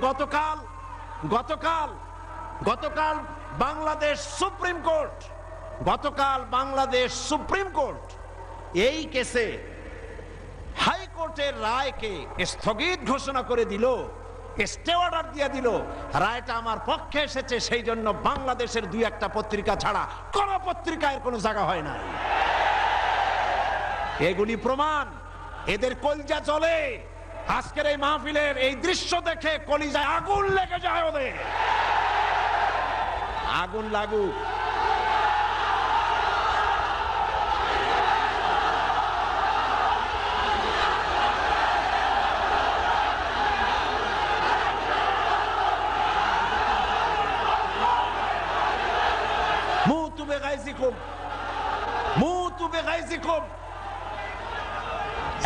গতকাল বাংলাদেশ সুপ্রিম কোর্ট এই কেসে হাইকোর্টের রায়কে স্থগিত ঘোষণা করে দিল, স্টে অর্ডার দিয়ে দিল। রায়টা আমার পক্ষে এসেছে, সেই জন্য বাংলাদেশের 2-1টা পত্রিকা ছাড়া কোন পত্রিকায় কোনো জায়গা হয় না। এগুলি প্রমাণ, এদের কলিজা জ্বলে। আজকের এই মাহফিলের এই দৃশ্য দেখে কলিজায় আগুন লেগে যায় ওদের। আগুন লাগুক।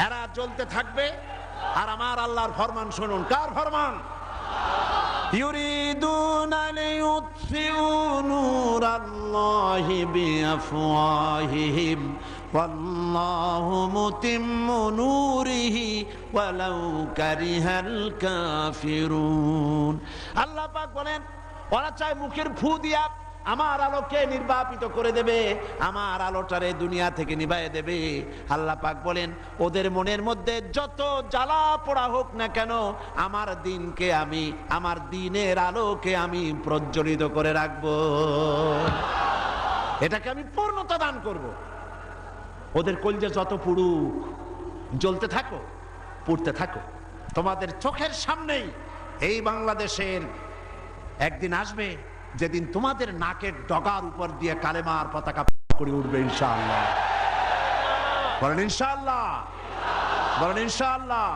এরা জ্বলতে থাকবে, আর আমার আল্লাহর ফরমান শুনুন। কার ফরমান? ইউরিদুনা লিইউতফিউ নূরাল্লাহি বিআফওয়াহিহিম ওয়াল্লাহু মুতিম্মু নূরিহি ওয়ালাউ কারিহাল কাফিরুন। আল্লাহ পাক বলেন, ওরা চায় মুখের ফু দিয়া আমার আলোকে নির্বাপিত করে দেবে, আমার আলোটারে দুনিয়া থেকে নিভাইয়ে দেবে। আল্লাহ পাক বলেন, ওদের মনের মধ্যে যত জ্বালা পোড়া হোক না কেন, আমার দিনকে আমি, আমার দিনের আলোকে আমি প্রজ্বলিত করে রাখবো, এটাকে আমি পূর্ণতা দান করব। ওদের কলজে যত পুড়ুক, জ্বলতে থাকো, পুড়তে থাকো। তোমাদের চোখের সামনেই এই বাংলাদেশের একদিন আসবে যেদিন তোমাদের নাকের ডগার উপর দিয়ে কালেমার পতাকা করে উঠবে ইনশাআল্লাহ। বলেন ইনশাআল্লাহ, বলেন ইনশাআল্লাহ।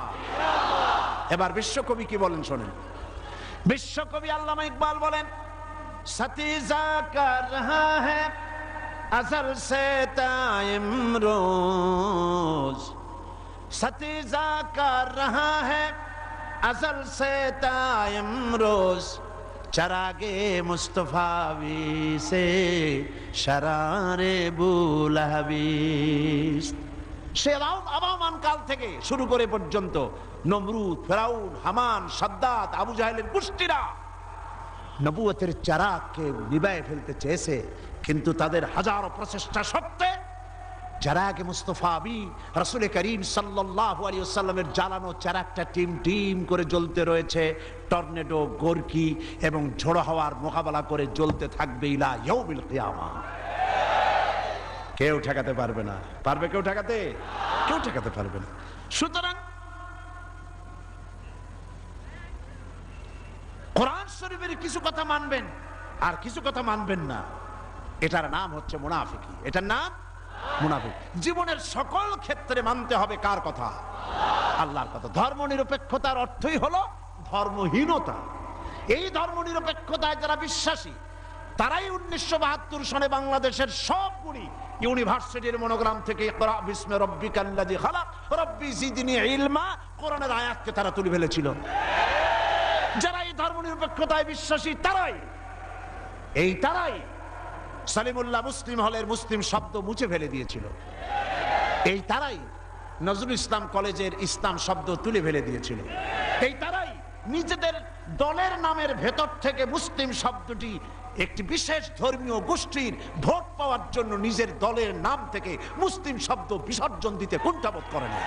এবার বিশ্বকবি কি বলেন শোনেন। বিশ্বকবি আল্লামা ইকবাল বলেন, সতীজা কর রহা হ্যায় अज़ल से ताइम रोज, सतीजा कर रहा है अज़ल से ताइम रोज, चरागे मुस्तफावी से शरारे बुलहबीस। সে আবামান কাল থেকে শুরু করে পর্যন্ত নমরুদ, ফেরাউন, হামান, সাদ্দাত, আবু জাহেলের গোষ্ঠীরা নবুয়তের চারাগকে নিভায়ে ফেলতে চেয়েছে, কিন্তু তাদের হাজারো প্রচেষ্টা সত্ত্বে চারাগে মুস্তফাবি রাসূল করিম সাল্লাল্লাহু আলাইহি ওয়াসাল্লামের জ্বালানো চারাগটা টিম টিম করে জ্বলতে রয়েছে। টর্নেডো, গর্কি এবং ঝড়ো হাওয়ার মোকাবেলা করে জ্বলতে থাকবে ইলা ইয়াউমিল কিয়ামা। কেউ ঠেকাতে পারবে না। পারবে কেউ ঠেকাতে? কেউ ঠেকাতে পারবে না। সুতরাং কোরআন শরীফের কিছু কথা মানবেন আর কিছু কথা মানবেন না, এটার নাম হচ্ছে মুনাফিকি। এটার নাম মুনাফিক। জীবনের সকল ক্ষেত্রে মানতে হবে কার কথা? আল্লাহর কথা। ধর্ম নিরপেক্ষতার অর্থই হলো ধর্মহীনতা। এই ধর্ম নিরপেক্ষতায় যারা বিশ্বাসী তারাই 1972 সনে বাংলাদেশের সবগুলি ইউনিভার্সিটির মনোগ্রাম থেকে ইকরা বিস্মি রাব্বিকাল্লাযী খালাক রব্বি জিদনি ইলমা কোরআনের আয়াতকে তারা তুলে ফেলেছিল। যারা এই ধর্ম নিরপেক্ষতায় বিশ্বাসী তারাই সালিমুল্লাহ মুসলিম হলের মুসলিম শব্দ মুছে ফেলে দিয়েছিল। এই তারাই নজরুল ইসলাম কলেজের ইসলাম শব্দ তুলে ফেলে দিয়েছিল। এই তারাই নিজেদের দলের নামের ভেতর থেকে মুসলিম শব্দটি একটি বিশেষ ধর্মীয় গোষ্ঠীর ভোট পাওয়ার জন্য নিজের দলের নাম থেকে মুসলিম শব্দ বিসর্জন দিতে কুণ্ঠাবোধ করে না।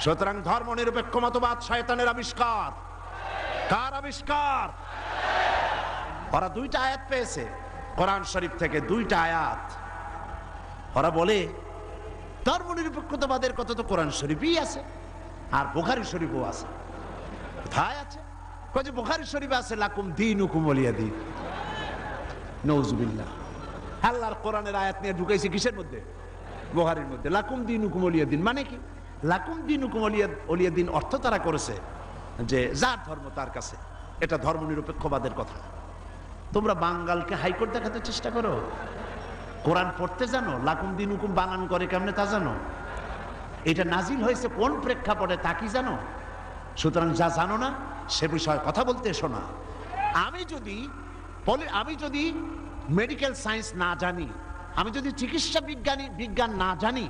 সুতরাং ধর্ম নিরপেক্ষ মতবাদ শয়তানের আবিষ্কার। কার আবিষ্কার? ওরা দুইটা আয়াত পেয়েছে কোরআন শরীফ থেকে, দুইটা আয়াত। ওরা বলে ধর্ম নিরপেক্ষতাবাদের কথা তো কোরআন শরীফই আছে আর বুখারী শরীফও আছে। কোথায় আছে? কয় যে বুখারী শরীফে আছে লাকুম দীনুকুম ওয়ালিয়া দীন। নাউযুবিল্লাহ। আল্লাহর কোরআনের আয়াত নিয়ে ঢুকাইছে কিসের মধ্যে? বুখারীর মধ্যে। লাকুম দীনুকুম ওয়ালিয়া দীন মানে কি? লাকুম দীনুকুম ওয়ালিয়া দীন অর্থ তারা করেছে যে যার ধর্ম তার কাছে। এটা ধর্ম নিরপেক্ষবাদের কথা। তোমরা বাঙ্গালকে হাইকোর্ট দেখাতে চেষ্টা করো। কোরআন পড়তে জানো? লাকুম দীনুকুম বানান করে কেমনে তা জানো? এটা নাজিল হয়েছে কোন প্রেক্ষাপটে তা কি জানো? সুতরাং যা জানো না সে বিষয়ে কথা বলতে এসো না। আমি যদি মেডিকেল সায়েন্স না জানি, আমি যদি চিকিৎসা বিজ্ঞান না জানি,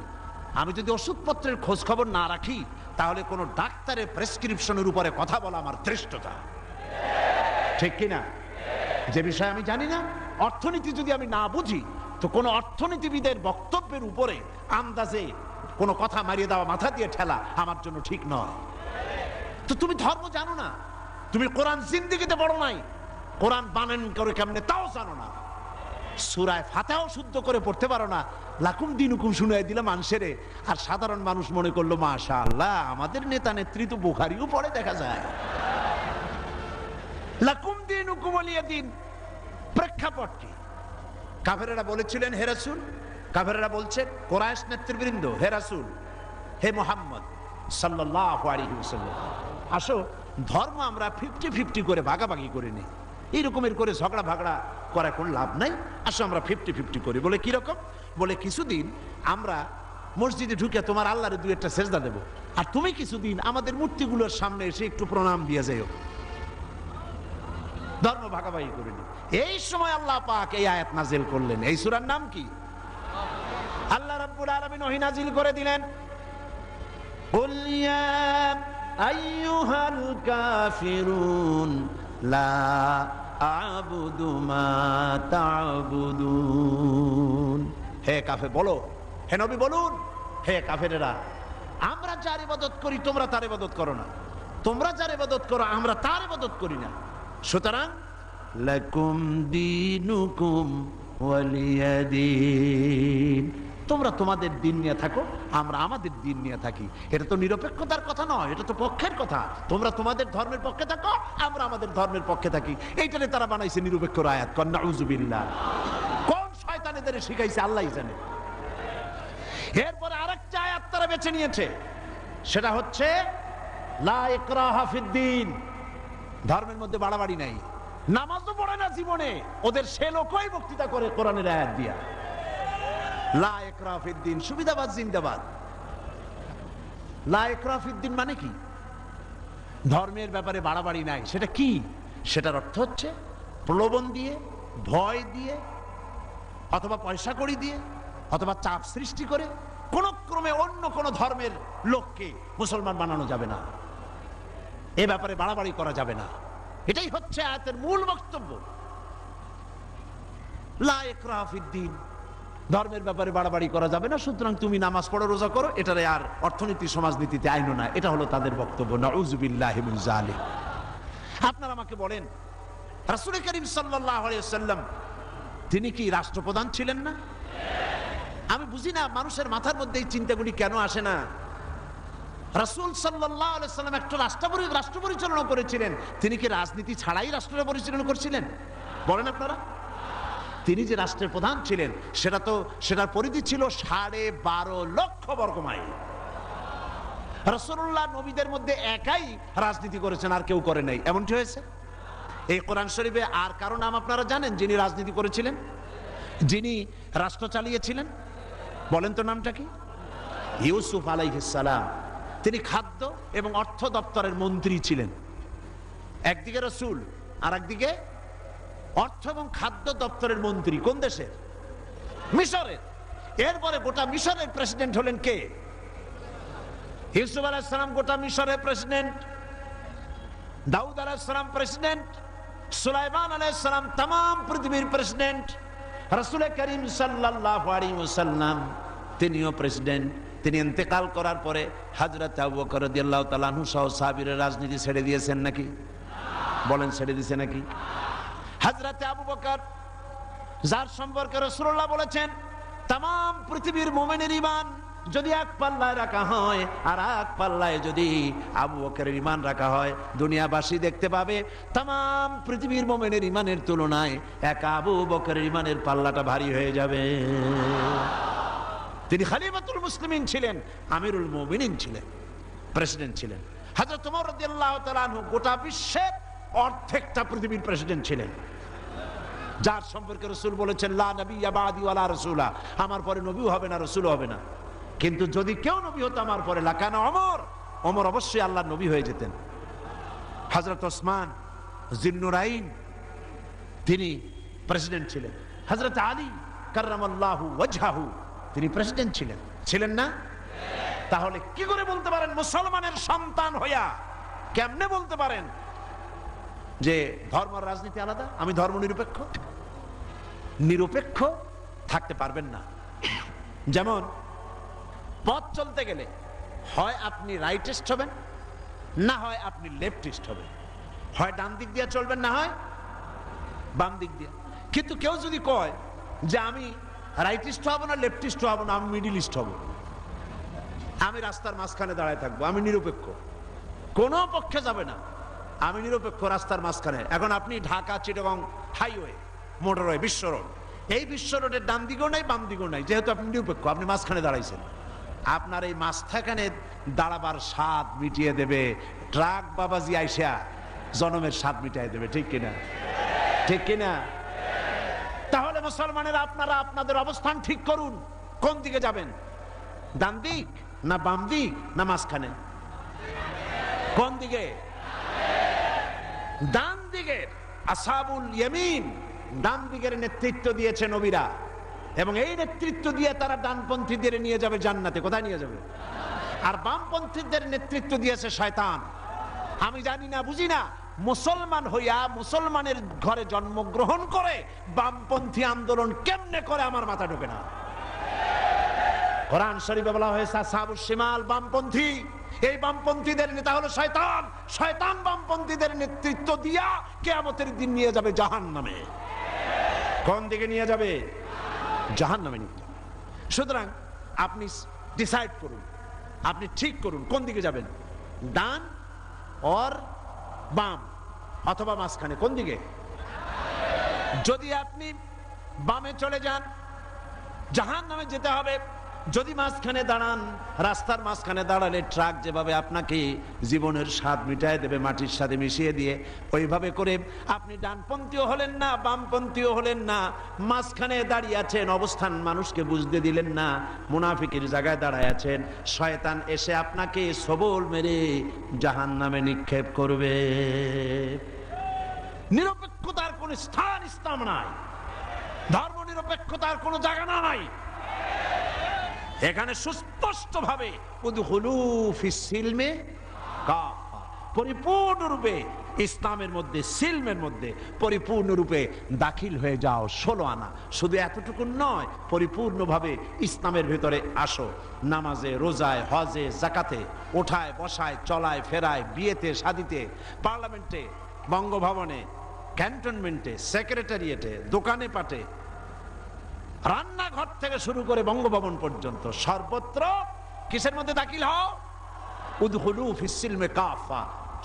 আমি যদি ওষুধপত্রের খোঁজ খবর না রাখি, তাহলে কোনো ডাক্তারের প্রেসক্রিপশনের উপরে কথা বলা আমার ধৃষ্টতা। ঠিক কিনা? যে বিষয় আমি জানি না, অর্থনীতি যদি আমি না বুঝি, তো কোনো অর্থনীতিবিদের বক্তব্যের উপরে আন্দাজে কোনো কথা মারিয়ে দেওয়া, মাথা দিয়ে ঠেলা আমার জন্য ঠিক নয়। তো তুমি ধর্ম জানো না, তুমি কোরআন জিন্দেগিতে পড়ো নাই, কোরআন বানান করে কেমনে তাও জানো না, সূরা ফাতিহাও শুদ্ধ করে পড়তে পারো না, লাকুম দীনুকুম শুনাই দিলে মানুষেরে, আর সাধারণ মানুষ মনে করলো মাশাআল্লাহ আমাদের নেতা নেত্রী তো বুখারীও পড়ে দেখা যায়। লাকুম দীনুকুম ওয়ালিয়া দীন প্রেক্ষাপট কি? কাফেরেরা বলেছিলেন হে রাসূল, কাফেরেরা বলছে কুরাইশ নেতৃবৃন্দ, হে রাসূল, হে মুহাম্মদ সাল্লাল্লাহু আলাইহি ওয়াসাল্লাম, আসো ধর্ম আমরা 50-50 করে ভাগাভাগি করে নিই। এইরকমের করে ঝগড়া ভাগড়া করা কোনো লাভ নাই, আসো আমরা 50-50 করি। বলে কিরকম? বলে কিছুদিন আমরা মসজিদে ঢুকে তোমার আল্লাহরে দুই একটা সেজদা দেব, আর তুমি কিছুদিন আমাদের মূর্তিগুলোর সামনে এসে একটু প্রণাম দিয়ে যাইও। ধর্ম ভাগাভাগি করে নি। এই সময় আল্লাহ পাক এই আয়াত নাজিল করলেন। এই সূরার নাম কি? আল্লাহ রাব্বুল আলামিন ওহী নাজিল করে দিলেন, কুল ইয়া আইয়ুহাল কাফিরুন লা আ'বুদু মা তা'বুদুন। হে কাফের বলো, হে নবী বলুন, হে কাফেরেরা, আমরা যার ইবাদত করি তোমরা তার ইবাদত করো না, তোমরা যার ইবাদত করো আমরা তার ইবাদত করি না। সুতরাং লাকুম দীনুকুম ওয়ালিয়া দীন, তোমরা তোমাদের দিন নিয়ে থাকো, আমরা আমাদের দিন নিয়ে থাকি। এটা তো নিরপেক্ষতার কথা নয়, এটা তো পক্ষের কথা। তোমরা তোমাদের ধর্মের পক্ষে থাকো, আমরা আমাদের ধর্মের পক্ষে থাকি। এইটারে তারা বানাইছে নিরপেক্ষর আয়াত। নাউযুবিল্লাহ। কোন শয়তান এদের শিখাইছে আল্লাহই জানে। এরপরে আরেকটা আয়াত তারা বেছে নিয়েছে, সেটা হচ্ছে লা ইকরাহা ফিদ্দিন। ধর্মের মধ্যে বাড়াবাড়ি নাই। নামাজও পড়ে না জীবনে, ওদের সে লোকই বক্তৃতা করে কোরআনের আয়াত দিয়া। লা ইকরাহা ফিদ্দিন, সুবিধাবাদ জিন্দাবাদ। লা ইকরাহা ফিদ্দিন মানে কি? ধর্মের ব্যাপারে বাড়াবাড়ি নাই। সেটা কি? সেটার অর্থ হচ্ছে প্রলোভন দিয়ে, ভয় দিয়ে, অথবা পয়সা কড়ি দিয়ে, অথবা চাপ সৃষ্টি করে কোন ক্রমে অন্য কোন ধর্মের লোককে মুসলমান বানানো যাবে না। এ ব্যাপারে বাড়াবাড়ি করা যাবে না। এটাই হচ্ছে আয়াতের মূল বক্তব্য। লা ইকরাহা ফিদ্দিন, ধর্মের ব্যাপারে বাড়াবাড়ি করা যাবে না, সুতরাং তুমি নামাজ পড়ো, রোজা করো, এটারে আর অর্থনীতি সমাজনীতিতে আইনো না। এটা হলো তাদের বক্তব্য। নাউযুবিল্লাহি মিন যালিক। আপনারা আমাকে বলেন, রাসূল করিম সাল্লাল্লাহু আলাইহি ওয়াসাল্লাম তিনি কি রাষ্ট্রপ্রধান ছিলেন না? আমি বুঝি না মানুষের মাথার মধ্যে এই চিন্তাগুলি কেন আসে না। রাসূল সাল্লাল্লাহু আলাইহি ওয়াসাল্লাম একটা রাষ্ট্র পরিচালনা করেছিলেন। তিনি কি রাজনীতি ছাড়াই রাষ্ট্র পরিচালনা করেছিলেন? বলেন আপনারা। তিনি যে রাষ্ট্রের প্রধান ছিলেন, সেটার পরিধি ছিল 12.5 লক্ষ বর্গ মাইল। রাসূলুল্লাহ নবীদের মধ্যে একাই রাজনীতি করেছেন, আর কেউ করে নাই। এমনটি হয়েছে? এই কোরআন শরীফে আর কারো নাম আপনারা জানেন যিনি রাজনীতি করেছিলেন, যিনি রাষ্ট্র চালিয়েছিলেন? বলেন তো নামটা কি? ইউসুফ আলাইহিস সালাম। তিনি খাদ্য এবং অর্থ দপ্তরের মন্ত্রী ছিলেন। একদিকে রাসূল, আর একদিকে অর্থ এবং খাদ্য দপ্তরের মন্ত্রী। কোন দেশের? মিশরের। এরপরে গোটা মিশরের প্রেসিডেন্ট হলেন কে? ইউসুফ আলাইহিস সালাম গোটা মিশরের প্রেসিডেন্ট, দাউদ আলাইহিস সালাম প্রেসিডেন্ট, সুলাইমান আলাইহিস সালাম तमाम পৃথিবীর প্রেসিডেন্ট, রাসূল করিম সাল্লাল্লাহু আলাইহি ওয়াসাল্লাম তিনিও প্রেসিডেন্ট। তিনি ইন্তেকাল করার পরে হযরত আবু বকর রাদিয়াল্লাহু তাআলা আনহু সহ সাহাবীরা রাজনীতি ছেড়ে দিয়েছেন নাকি? বলেন, ছেড়ে দিয়েছে নাকি? হযরত আবু বকর, যার সম্পর্কে রাসূলুল্লাহ বলেছেন तमाम পৃথিবীর মুমিনের ঈমান যদি এক পাল্লায় রাখা হয়, আর এক পাল্লায় যদি আবু বকরের ঈমান রাখা হয়, দুনিয়াবাসী দেখতে পাবে तमाम পৃথিবীর মুমিনের ঈমানের তুলনায় এক আবু বকরের ঈমানের পাল্লাটা ভারী হয়ে যাবে। তিনি খলিফাতুল মুসলিমিন ছিলেন, আমিরুল মুমিনিন ছিলেন, প্রেসিডেন্ট ছিলেন। হযরত ওমর রাদিয়াল্লাহু তাআলা আনহু গোটা বিশ্বের অর্ধেকটা পৃথিবীর প্রেসিডেন্ট ছিলেন, যার সম্পর্কে রাসূল বলেছেন লা নাবিয়্যা বা'দি ওয়ালা রাসূলা, আমার পরে নবীও হবে না, রাসূলও হবে না। কিন্তু যদি কেউ নবী হতো আমার পরে, লাকানা ওমর, ওমর অবশ্যই আল্লাহর নবী হয়ে যেতেন। হযরত ওসমান জিন্নুরাইন তিনি প্রেসিডেন্ট ছিলেন। হযরত আলী কাররামাল্লাহু ওয়াজহাহু তিনি প্রেসিডেন্ট ছিলেন, ছিলেন না? তাহলে কি করে বলতে পারেন মুসলমানের সন্তান হইয়া, কেমনে বলতে পারেন যে ধর্ম আর রাজনীতি আলাদা, আমি ধর্ম নিরপেক্ষ? নিরপেক্ষ থাকতে পারবেন না। যেমন পথ চলতে গেলে হয় আপনি রাইটিস্ট হবেন, না হয় আপনি লেফটিস্ট হবেন। হয় ডান দিক দিয়ে চলবেন, না হয় বাম দিক দিয়ে। কিন্তু কেউ যদি কয় যে আমি রাইটিস্ট হব না, লেফটিস্ট হব না, আমি মিডিলিস্ট হব, আমি রাস্তার মাঝখানে দাঁড়ায় থাকবো, আমি নিরপেক্ষ, কোনো পক্ষে যাবে না, আমি নিরপেক্ষ রাস্তার মাঝখানে। এখন আপনি ঢাকা চিটাগং হাইওয়ে, মোটরওয়ে, বিশ্ব রোড, এই বিশ্ব রোডের ডান দিকেও নাই, বাম দিকেও নাই, যেহেতু আপনি নিরপেক্ষ, আপনি মাঝখানে দাঁড়াইছেন। আপনার এই মাঝখানে দাঁড়াবার স্বাদ মিটিয়ে দেবে ট্রাক বাবাজি আইসা, জনমের স্বাদ মিটিয়ে দেবে। ঠিক কিনা? ঠিক কিনা? তাহলে মুসলমানেরা আপনারা আপনাদের অবস্থান ঠিক করুন, কোন দিকে যাবেন? ডান দিক না বাম দিক না মাঝখানে? কোন দিকে? ডান দিকের আসহাবুল ইয়ামিন, ডান দিকের নেতৃত্ব দিয়েছে নবীরা, এবং এই নেতৃত্ব দিয়ে তারা ডানপন্থীদের নিয়ে যাবে জান্নাতে। কোথায় নিয়ে যাবে? আর বামপন্থীদের নেতৃত্ব দিয়েছে শয়তান। আমি জানি না, বুঝি না, মুসলমান হইয়া মুসলমানের ঘরে জন্মগ্রহণ করে বামপন্থী আন্দোলন কেমনে করে আমার মাথা ঢোকে না। কোরআন শরীফে বলা হয়েছে আসহাবুশ শিমাল, বামপন্থী। এই বামপন্থীদের নেতা হলো শয়তান। শয়তান বামপন্থীদের নেতৃত্ব দিয়া কিয়ামতের দিন নিয়ে যাবে জাহান্নামে। কোন দিকে নিয়ে যাবে? জাহান্নামে নিয়ে যাবে। সুতরাং আপনি ডিসাইড করুন, আপনি ঠিক করুন কোন দিকে যাবেন, ডান অর বাম, অথবা মাঝখানে, কোন দিকে? যদি আপনি বামে চলে যান জাহান্নামে যেতে হবে। যদি মাঝখানে দাঁড়ান, রাস্তার মাঝখানে দাঁড়ালে ট্রাক যেভাবে আপনাকে জীবনের স্বাদ মিটায় দেবে মাটির সাথে মিশিয়ে দিয়ে, ওইভাবে করে আপনি ডানপন্থীও হলেন না, বামপন্থীও হলেন না, মাঝখানে দাঁড়িয়ে আছেন, অবস্থান মানুষকে বুঝতে দিলেন না, মুনাফিকের জায়গায় দাঁড়ায় আছেন। শয়তান এসে আপনাকে সবল মেরে জাহান্নামে নিক্ষেপ করবে। নিরপেক্ষতার কোন স্থান ইসলাম নাই, ধর্ম নিরপেক্ষতার কোন জায়গা নাই। এখানে সুস্পষ্ট ভাবে পরিপূর্ণরূপে ইসলামের মধ্যে, সিলমের মধ্যে পরিপূর্ণরূপে দাখিল হয়ে যাও। 16 আনা, শুধু এতটুকু নয়, পরিপূর্ণভাবে ইসলামের ভিতরে আসো। নামাজে, রোজায়, হজে, জাকাতে, ওঠায় বসায়, চলায় ফেরায়, বিয়েতে শাদিতে, পার্লামেন্টে, বঙ্গভবনে, ক্যান্টনমেন্টে, সেক্রেটারিয়েটে, দোকানে পাটে, রান্নাঘর থেকে শুরু করে বঙ্গভবন পর্যন্ত সর্বত্র কিসের মধ্যে দাখিল হও? উদখুলু ফিস সিলমে কাফা।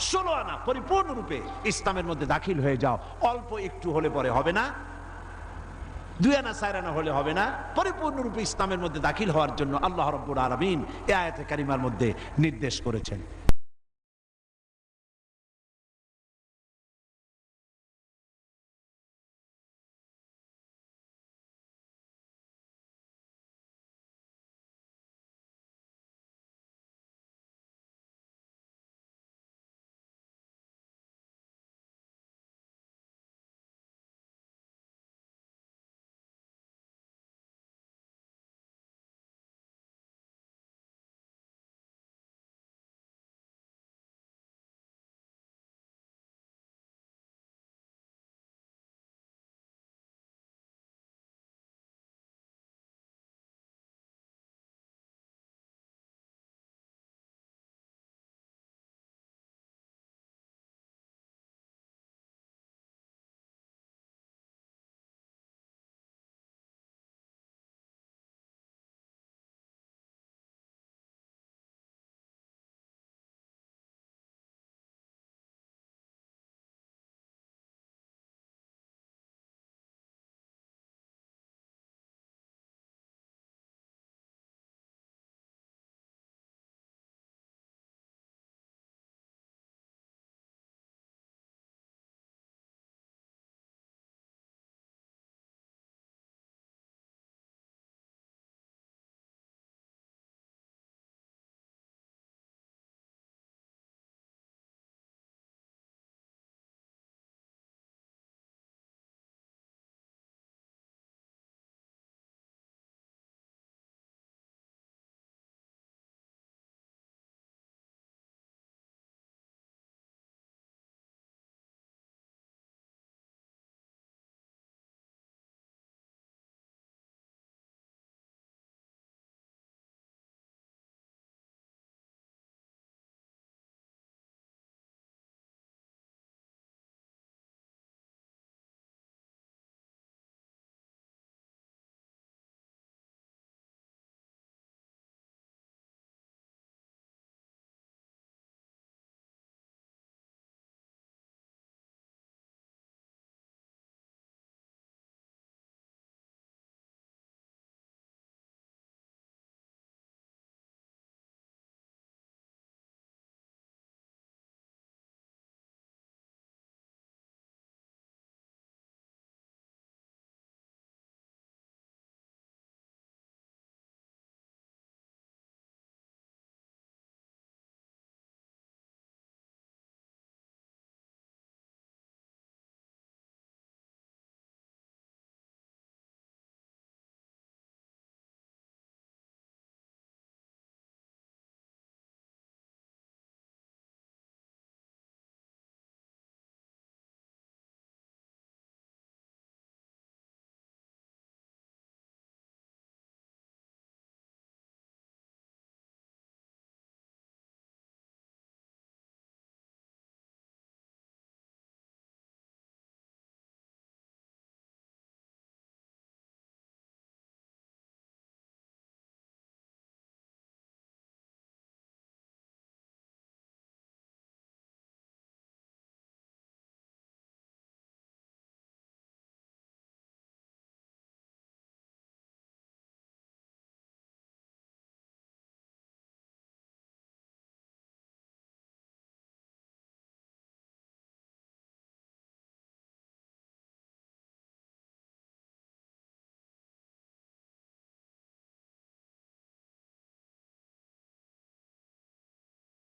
16 আনা পরিপূর্ণরূপে ইসলামের মধ্যে দাখিল হয়ে যাও। অল্প একটু হলে পরে হবে না, 2 আনা 4 আনা হলে হবে না। পরিপূর্ণরূপে ইসলামের মধ্যে দাখিল হওয়ার জন্য আল্লাহ রাব্বুল আলামিন এই আয়াতে কারিমার মধ্যে নির্দেশ করেছেন।